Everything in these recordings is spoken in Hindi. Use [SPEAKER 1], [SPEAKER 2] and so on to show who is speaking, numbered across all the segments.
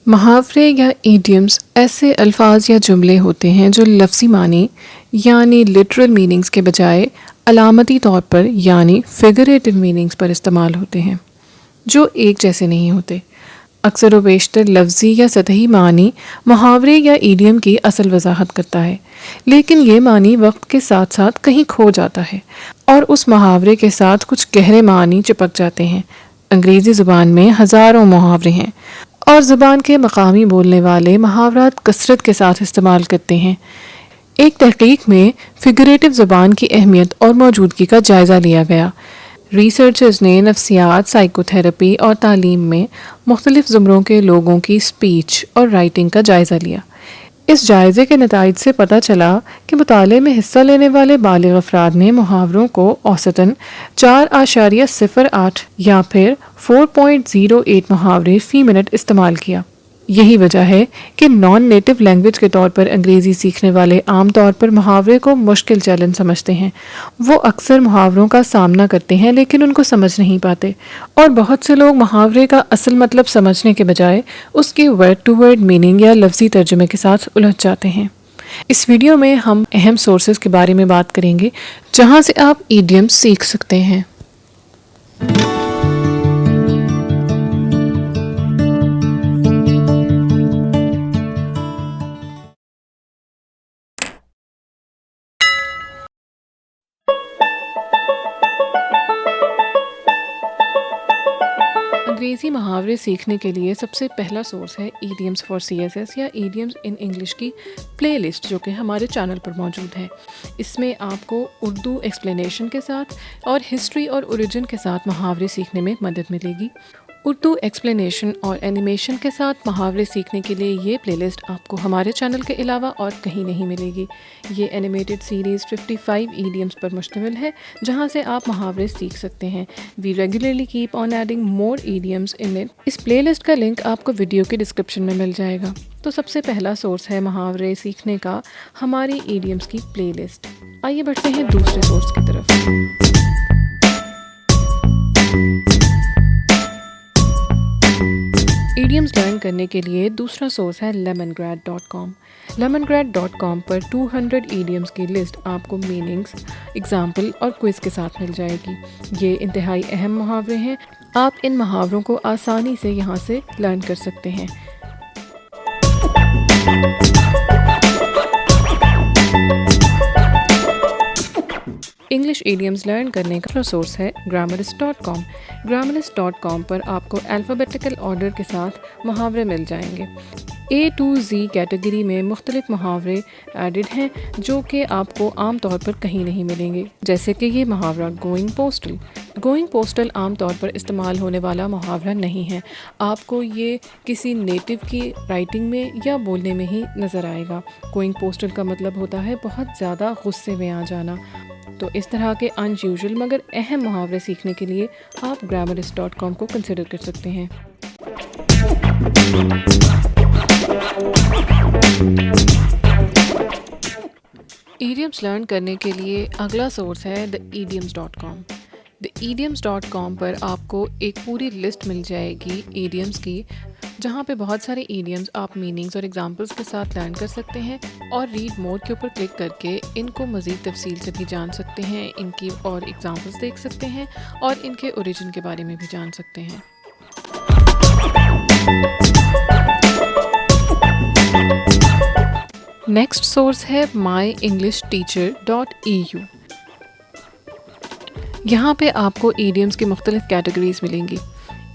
[SPEAKER 1] मुहावरे या इडियम्स ऐसे अल्फाज या जुमले होते हैं जो लफ्ज़ी मानी यानी लिटरल मीनिंग्स के बजाय अलामती तौर पर यानी फिगरेटिव मीनिंग्स पर इस्तेमाल होते हैं, जो एक जैसे नहीं होते। अक्सर व बेशतर लफ्ज़ी या सतही मानी मुहावरे या इडियम की असल वजाहत करता है, लेकिन ये मानी वक्त के साथ साथ कहीं खो जाता है और उस मुहावरे के साथ कुछ गहरे मानी चिपक जाते हैं। अंग्रेज़ी ज़ुबान में हज़ारों मुहावरे हैं और ज़ुबान के मकामी बोलने वाले मुहावरात कसरत के साथ इस्तेमाल करते हैं। एक तहकीक में फिगरेटिव ज़ुबान की अहमियत और मौजूदगी का जायज़ा लिया गया। रिसर्चर्स ने नफ्सियात, साइकोथेरेपी और तालीम में मुख्तलिफ ज़ुमरों के लोगों की स्पीच और राइटिंग का जायज़ा लिया। इस जायज़े के नताइज से पता चला कि मुताले में हिस्सा लेने वाले बालिग़ अफराद ने मुहावरों को औसतन 4.08 या फिर 4.08 मुहावरे फ़ी मिनट इस्तेमाल किया। यही वजह है कि नॉन नेटिव लैंग्वेज के तौर पर अंग्रेज़ी सीखने वाले आम तौर पर मुहावरे को मुश्किल चैलेंज समझते हैं। वो अक्सर मुहावरों का सामना करते हैं लेकिन उनको समझ नहीं पाते, और बहुत से लोग मुहावरे का असल मतलब समझने के बजाय उसकी वर्ड टू वर्ड मीनिंग या लफ्ज़ी तर्जुमे के साथ उलझ जाते हैं। इस वीडियो में हम अहम सोर्सेज के बारे में बात करेंगे जहाँ से आप इडियम्स सीख सकते हैं। अंग्रेज़ी मुहावरे सीखने के लिए सबसे पहला सोर्स है ईडियम्स फॉर CSS या ईडियम्स इन इंग्लिश की प्लेलिस्ट, जो कि हमारे चैनल पर मौजूद है। इसमें आपको उर्दू एक्सप्लेनेशन के साथ और हिस्ट्री और ओरिजिन के साथ मुहावरे सीखने में मदद मिलेगी। उर्दू एक्सप्लेनेशन और एनिमेशन के साथ मुहावरे सीखने के लिए ये प्लेलिस्ट आपको हमारे चैनल के अलावा और कहीं नहीं मिलेगी। ये एनिमेटेड सीरीज़ 55 ईडियम्स पर मुश्तमिल है, जहाँ से आप मुहावरे सीख सकते हैं। We regularly keep on adding more idioms in it. इस प्लेलिस्ट का लिंक आपको वीडियो के डिस्क्रिप्शन में मिल जाएगा। तो सबसे पहला सोर्स है मुहावरे सीखने का हमारी ईडियम्स की प्लेलिस्ट। आइए बढ़ते हैं दूसरे सोर्स की तरफ। ईडियम्स लर्न करने के लिए दूसरा सोर्स है lemongrad.com। lemongrad.com पर 200 ईडियम्स की लिस्ट आपको मीनिंग्स, एग्जाम्पल और क्विज के साथ मिल जाएगी। ये इंतहाई अहम मुहावरे हैं। आप इन मुहावरों को आसानी से यहाँ से लर्न कर सकते हैं। इंग्लिश ईडियम्स लर्न करने का सोर्स है grammarist.com। grammarist.com पर आपको अल्फ़ाबेटिकल ऑर्डर के साथ मुहावरे मिल जाएंगे। A to Z कैटेगरी में मुख्तलिफ मुहावरे एडिड हैं जो कि आपको आम तौर पर कहीं नहीं मिलेंगे, जैसे कि ये मुहावरा गोइंग पोस्टल। गोइंग पोस्टल आम तौर पर इस्तेमाल होने वाला मुहावरा नहीं है। आपको ये किसी नेटिव की राइटिंग में या बोलने में ही नज़र आएगा। गोइंग पोस्टल का मतलब होता है बहुत ज़्यादा गुस्से में आ जाना। तो इस तरह के अनयूजुअल मगर अहम मुहावरे सीखने के लिए आप grammarist.com को कंसिडर कर सकते हैं। ईडियम्स लर्न करने के लिए अगला सोर्स है theidioms.com। theidioms.com पर आपको एक पूरी लिस्ट मिल जाएगी ईडियम्स की, जहाँ पे बहुत सारे ईडियम्स आप मीनिंग्स और एग्जांपल्स के साथ लर्न कर सकते हैं और रीड मोर के ऊपर क्लिक करके इनको मज़ीद तफसील से भी जान सकते हैं, इनकी और एग्जांपल्स देख सकते हैं और इनके ओरिजिन के बारे में भी जान सकते हैं। नेक्स्ट सोर्स है myenglishteacher.eu। यहाँ पे आपको ईडियम्स की मुख्तलिफ कैटेगरीज मिलेंगी।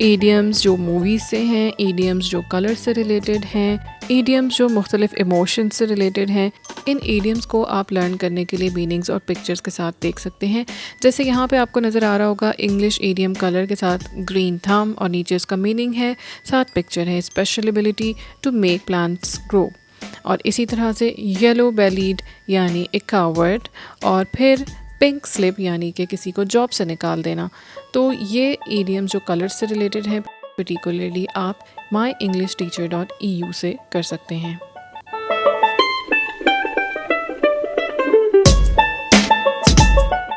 [SPEAKER 1] ईडियम्स जो मूवीज़ से हैं, ईडियम्स जो कलर से रिलेटेड हैं, ईडियम्स जो मुख्तलिफ इमोशंस से रिलेटेड हैं। इन ईडियम्स को आप लर्न करने के लिए मीनिंग्स और पिक्चर्स के साथ देख सकते हैं। जैसे यहाँ पे आपको नज़र आ रहा होगा इंग्लिश ईडियम कलर के साथ ग्रीन थंब और नीचे उसका मीनिंग है, साथ पिक्चर है special ability to make plants grow. और इसी तरह से येलो बेलीड यानी ए कावर्ड, और फिर पिंक स्लिप यानी कि किसी को जॉब से निकाल देना। तो ये ईडियम जो कलर से रिलेटेड है पर्टिकुलरली आप myenglishteacher.eu से कर सकते हैं।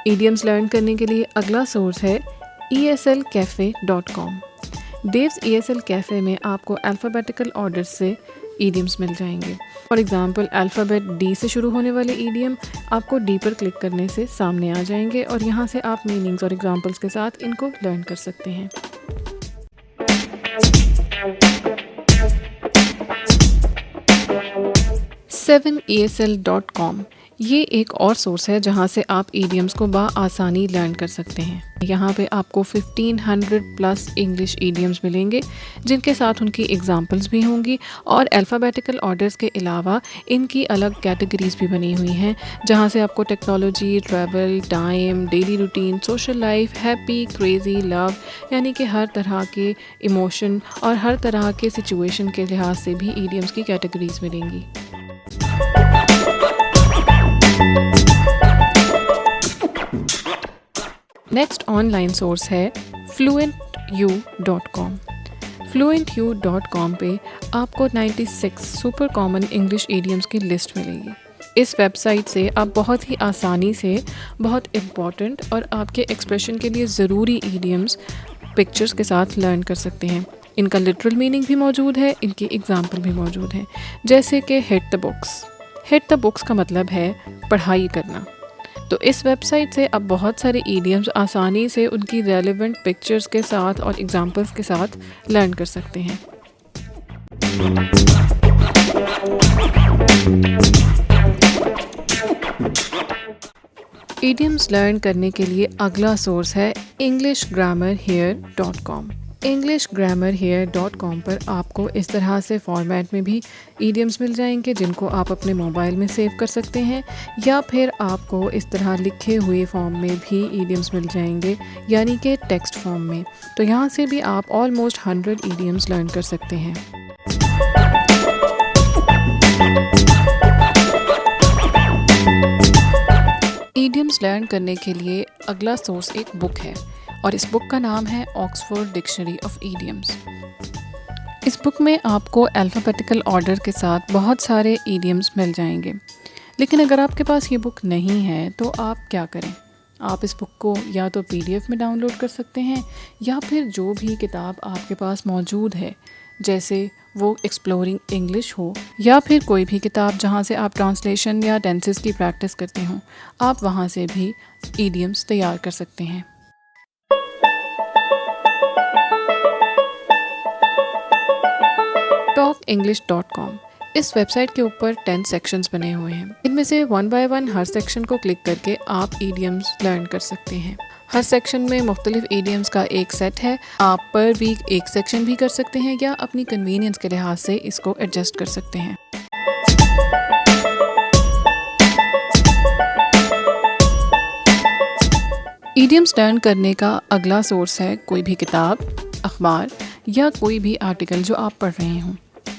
[SPEAKER 1] ईडियम्स लर्न करने के लिए अगला सोर्स है eslcafe.com। देव्स ESL कैफ़े में आपको अल्फ़ाबेटिकल ऑर्डर से ईडियम्स मिल जाएंगे। फॉर एग्ज़ाम्पल अल्फ़ाबेट D से शुरू होने वाले ईडियम आपको D पर क्लिक करने से सामने आ जाएंगे और यहाँ से आप मीनिंग्स और एग्जांपल्स के साथ इनको लर्न कर सकते हैं। sevenesl.com ये एक और सोर्स है जहाँ से आप ईडियम्स को आसानी लर्न कर सकते हैं। यहाँ पे आपको 1500 प्लस इंग्लिश ईडियम्स मिलेंगे जिनके साथ उनकी एग्जांपल्स भी होंगी और अल्फ़ाबेटिकल ऑर्डर्स के अलावा इनकी अलग कैटेगरीज भी बनी हुई हैं जहाँ से आपको technology, travel, time, daily routine, social life, happy, crazy, love यानी कि हर तरह के इमोशन और हर तरह के सिचुएशन के लिहाज से भी ईडियम्स की कैटेगरीज मिलेंगी। नेक्स्ट ऑनलाइन सोर्स है fluentu.com। fluentu.com पे आपको 96 सुपर कॉमन इंग्लिश ईडियम्स की लिस्ट मिलेगी। इस वेबसाइट से आप बहुत ही आसानी से बहुत इम्पॉर्टेंट और आपके एक्सप्रेशन के लिए ज़रूरी ईडियम्स पिक्चर्स के साथ लर्न कर सकते हैं। इनका लिटरल मीनिंग भी मौजूद है, इनकी एग्जाम्पल भी मौजूद है। जैसे कि hit the books. Hit the books का मतलब है पढ़ाई करना। तो इस वेबसाइट से आप बहुत सारे ईडियम्स आसानी से उनकी रेलेवेंट पिक्चर्स के साथ और एग्जांपल्स के साथ लर्न कर सकते हैं। ईडियम्स लर्न करने के लिए अगला सोर्स है englishgrammarhere.com। englishgrammarhere.com पर आपको इस तरह से फॉर्मेट में भी ईडियम्स मिल जाएंगे जिनको आप अपने मोबाइल में सेव कर सकते हैं या फिर आपको इस तरह लिखे हुए फॉर्म में भी ईडियम्स मिल जाएंगे यानी कि टेक्स्ट फॉर्म में। तो यहाँ से भी आप ऑलमोस्ट 100 ईडियम्स लर्न कर सकते हैं। ईडियम्स लर्न करने के लिए अगला सोर्स एक बुक है और इस बुक का नाम है ऑक्सफोर्ड डिक्शनरी ऑफ ईडियम्स। इस बुक में आपको अल्फ़ाबेटिकल ऑर्डर के साथ बहुत सारे ईडियम्स मिल जाएंगे। लेकिन अगर आपके पास ये बुक नहीं है तो आप क्या करें? आप इस बुक को या तो PDF में डाउनलोड कर सकते हैं या फिर जो भी किताब आपके पास मौजूद है, जैसे वो एक्सप्लोरिंग इंग्लिश हो या फिर कोई भी किताब जहाँ से आप ट्रांसलेशन या टेंसेस की प्रैक्टिस करते हों, आप वहाँ से भी ईडियम्स तैयार कर सकते हैं। talkenglish.com इस वेबसाइट के ऊपर 10 सेक्शंस बने हुए हैं। इनमें से 1 बाय 1 हर सेक्शन को क्लिक करके आप ईडियम्स लर्न कर सकते हैं। हर सेक्शन में मुख्तलिफ ईडियम्स का एक सेट है। आप पर वीक एक सेक्शन भी कर सकते हैं या अपनी कन्वीनियंस के लिहाज से इसको एडजस्ट कर सकते हैं। ईडियम्स लर्न करने का अगला सोर्स है कोई भी किताब, अखबार या कोई भी आर्टिकल जो आप पढ़ रहे हों।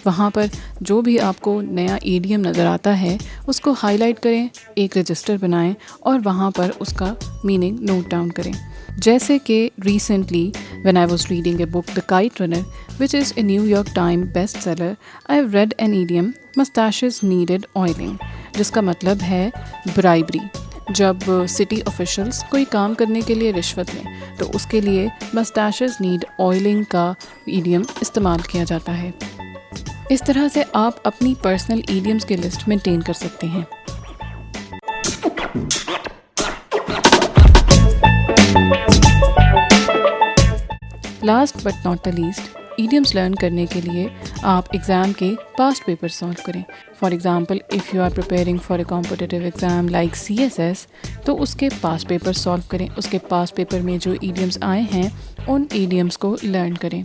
[SPEAKER 1] वहाँ पर जो भी आपको नया ईडियम नज़र आता है उसको हाईलाइट करें, एक रजिस्टर बनाएं और वहाँ पर उसका मीनिंग नोट डाउन करें। जैसे कि recently when I was reading a book the Kite Runner which is a New York time best seller, I have read an idiom mustaches needed oiling, जिसका मतलब है ब्राइबरी। जब सिटी ऑफिशल्स कोई काम करने के लिए रिश्वत लें तो उसके लिए मस्टैशेस नीड ऑयलिंग का ईडियम इस्तेमाल किया जाता है। इस तरह से आप अपनी पर्सनल ईडियम्स की लिस्ट मेंटेन कर सकते हैं। Last but not the least, idioms learn करने के लिए आप एग्ज़ाम के पास्ट पेपर सॉल्व करें। For example if you are preparing for a competitive exam like CSS, तो उसके पास्ट पेपर सॉल्व करें। उसके पास्ट पेपर में जो ईडियम्स आए हैं उन ईडियम्स को लर्न करें।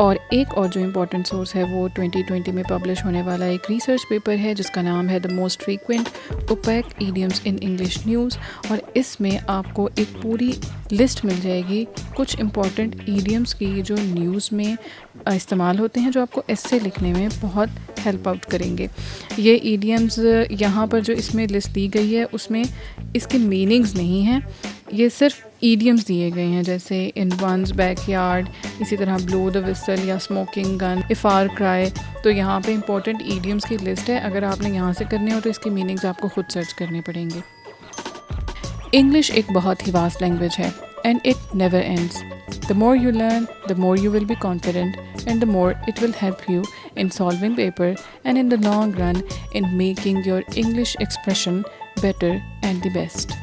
[SPEAKER 1] और एक और जो इम्पोर्टेंट सोर्स है वो 2020 में पब्लिश होने वाला एक रिसर्च पेपर है जिसका नाम है the most frequent opaque idioms in English news. और इसमें आपको एक पूरी लिस्ट मिल जाएगी कुछ इम्पॉर्टेंट ईडियम्स की जो न्यूज़ में इस्तेमाल होते हैं, जो आपको एस्से लिखने में बहुत हेल्प आउट करेंगे। ये ईडियम्स यहाँ पर जो इसमें लिस्ट दी गई है उसमें इसके मीनिंग्स नहीं हैं, ये सिर्फ ईडियम्स दिए गए हैं, जैसे इन वंस बैकयार्ड, इसी तरह ब्लो द विसल या स्मोकिंग गन, ए फार क्राई। तो यहाँ पे इंपॉर्टेंट ईडियम्स की लिस्ट है। अगर आपने यहाँ से करने हो तो इसकी मीनिंग्स आपको खुद सर्च करने पड़ेंगे। इंग्लिश एक बहुत ही वास्ट लैंग्वेज है and it never ends. The more you learn, the more you will be confident, and the more it will help you in solving paper and in the long run in making your English expression better and the best.